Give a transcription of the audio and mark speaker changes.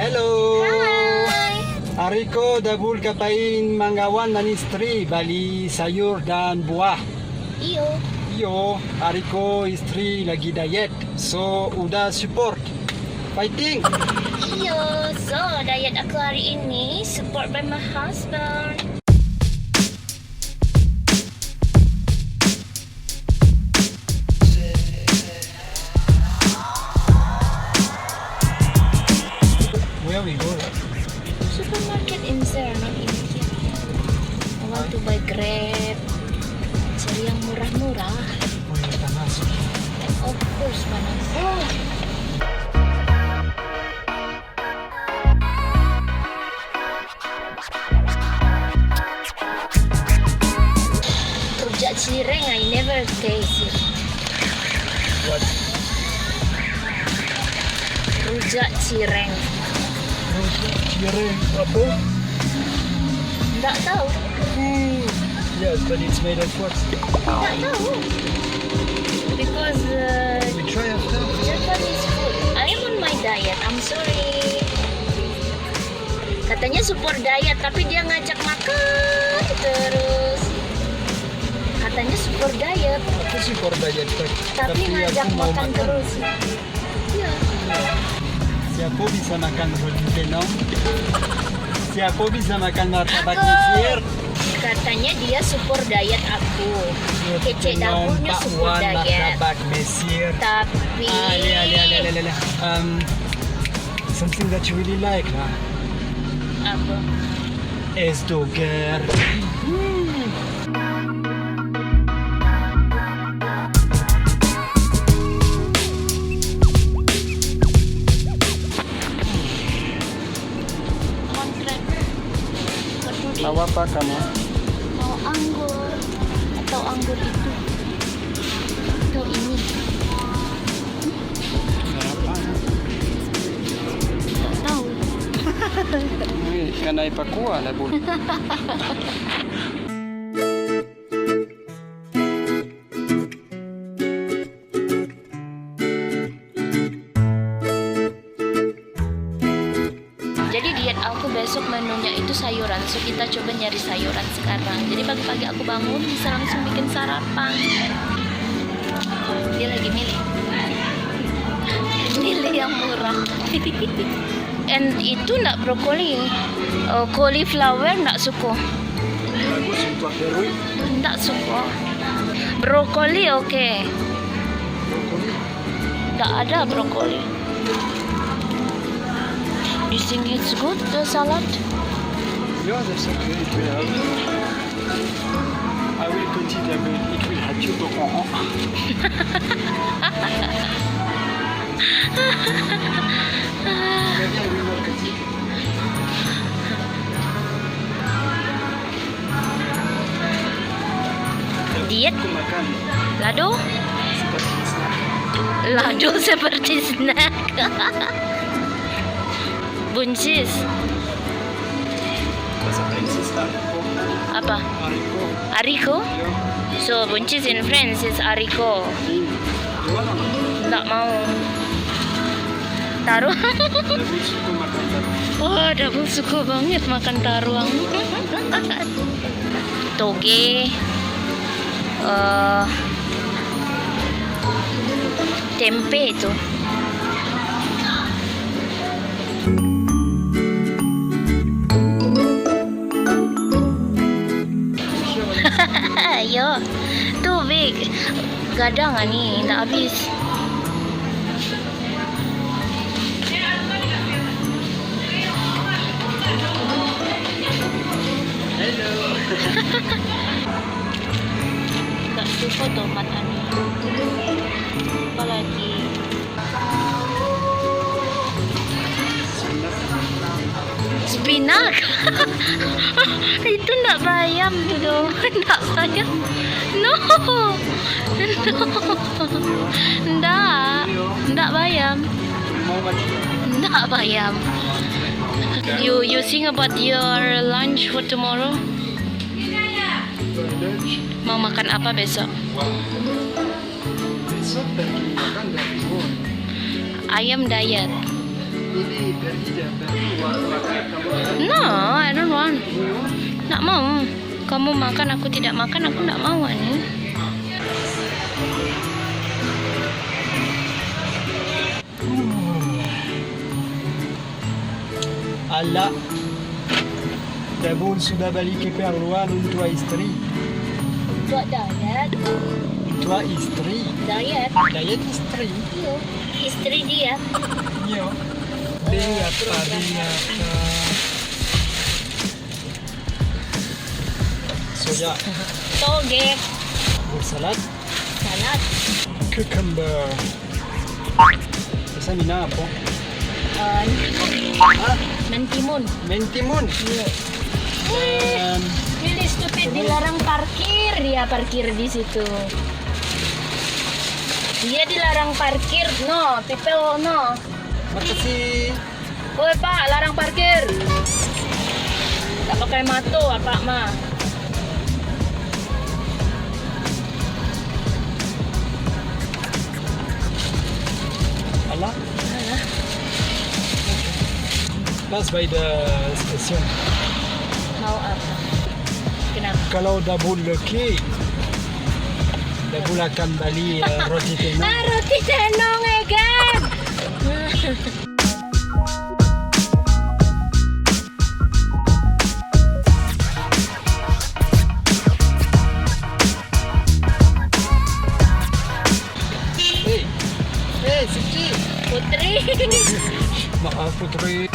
Speaker 1: Hello.
Speaker 2: Hai.
Speaker 1: Ariko Dabul kapain manggawan dan istri bali sayur dan buah.
Speaker 2: Iyo.
Speaker 1: Yo, Ariko istri lagi diet, so udah support. Fighting.
Speaker 2: Iyo. So, diet aku hari ini support by my husband.
Speaker 1: Where we go?
Speaker 2: Supermarket in there, not in here. I want to buy Grab. Cari yang murah-murah.
Speaker 1: Oh, ya, panas.
Speaker 2: Of course, panas. Oh. Rujak cireng, I never taste it.
Speaker 1: What?
Speaker 2: Rujak cireng.
Speaker 1: Cireng apa?
Speaker 2: Nggak tahu.
Speaker 1: Yes, but it's made of what?
Speaker 2: Nggak tahu. Because
Speaker 1: We try after.
Speaker 2: Japanese food. I am on my diet. I'm sorry. Katanya support diet, tapi dia ngajak makan terus. Katanya support diet,
Speaker 1: Aku support diet,
Speaker 2: tapi ngajak
Speaker 1: aku mau
Speaker 2: makan terus. Iya.
Speaker 1: Siapa bisa makan roti tenong? Siapa bisa makan martabak
Speaker 2: Aku.
Speaker 1: Mesir?
Speaker 2: Katanya dia support diet aku. Kecek dapurnya
Speaker 1: Pak
Speaker 2: support
Speaker 1: Wan
Speaker 2: diet.
Speaker 1: martabak Mesir.
Speaker 2: Tapi
Speaker 1: Something that you really like lah.
Speaker 2: apa?
Speaker 1: Es doger. Mau apa kamu?
Speaker 2: Mau anggur atau anggur itu atau ini? Nggak tahu.
Speaker 1: Ikan air pakua lah bul.
Speaker 2: Jadi diet aku besok menunya itu sayuran. So kita coba nyari sayuran sekarang. Jadi pagi-pagi aku bangun bisa langsung bikin sarapan. Dia lagi milih. Milih yang murah. And itu enggak brokoli. Cauliflower enggak suka.
Speaker 1: Bagus untuk berui.
Speaker 2: Enggak suka. Brokoli oke. Enggak ada brokoli. You think it's good, the salad?
Speaker 1: Yeah, that's okay. It will help. I will consider it will help you to Maybe I will not consider.
Speaker 2: Diet?
Speaker 1: Aku makan
Speaker 2: Lado?
Speaker 1: seperti snack.
Speaker 2: Lado seperti snack. Buncis.
Speaker 1: Bahasa Prancis Ariko.
Speaker 2: Apa?
Speaker 1: Ariko.
Speaker 2: Ariko?
Speaker 1: Yeah.
Speaker 2: So, buncis in French is Ariko.
Speaker 1: You wanna know?
Speaker 2: Nggak mau. Taruh.
Speaker 1: Lebih suka makan taruh.
Speaker 2: Oh, double suka banget makan taruang. Toge. Tempe itu. Ayo, tuh big. Gadang nih, nggak habis. Nggak suka tomat ani. Apa lagi? Spinak. Itu nggak bayam tuh dong. Nggak bayam. No. Nggak bayam.
Speaker 1: Mau makan?
Speaker 2: Nggak bayam. You think about your lunch for tomorrow?
Speaker 1: Lunch.
Speaker 2: Mau makan apa besok?
Speaker 1: Besok pergi makan dari Bon.
Speaker 2: Ayam diet.
Speaker 1: Ini pergi dan pergi.
Speaker 2: No, I don't want. Nggak mau. Kamu makan, aku tidak makan, aku nggak mau nih.
Speaker 1: Allah, Dabul sudah balik ke Perluan untuk istri.
Speaker 2: Buat diet.
Speaker 1: Untuk istri.
Speaker 2: Diet.
Speaker 1: Diet istri.
Speaker 2: Iya. Istri dia.
Speaker 1: Iya. Beli apa? Beli apa? Soya.
Speaker 2: Toge.
Speaker 1: Salad.
Speaker 2: Salad.
Speaker 1: Cucumber. Bisa mina apa? Ah,
Speaker 2: Mentimun.
Speaker 1: mentimun.
Speaker 2: Iya.
Speaker 1: Dan
Speaker 2: Really stupid, dilarang parkir. Dia parkir di situ. Dia dilarang parkir. No, people no.
Speaker 1: makasih.
Speaker 2: Oi Pak, larang parkir. Tak pakai mato apa mah?
Speaker 1: Allah.
Speaker 2: Alah.
Speaker 1: Pass by the station.
Speaker 2: Mau apa? Kenapa?
Speaker 1: Kalau Dabul leki, Dabul akan beli roti tenang.
Speaker 2: Ah, roti tenong Egan.
Speaker 1: Hey, Siti.
Speaker 2: Putri.
Speaker 1: Maaf Putri.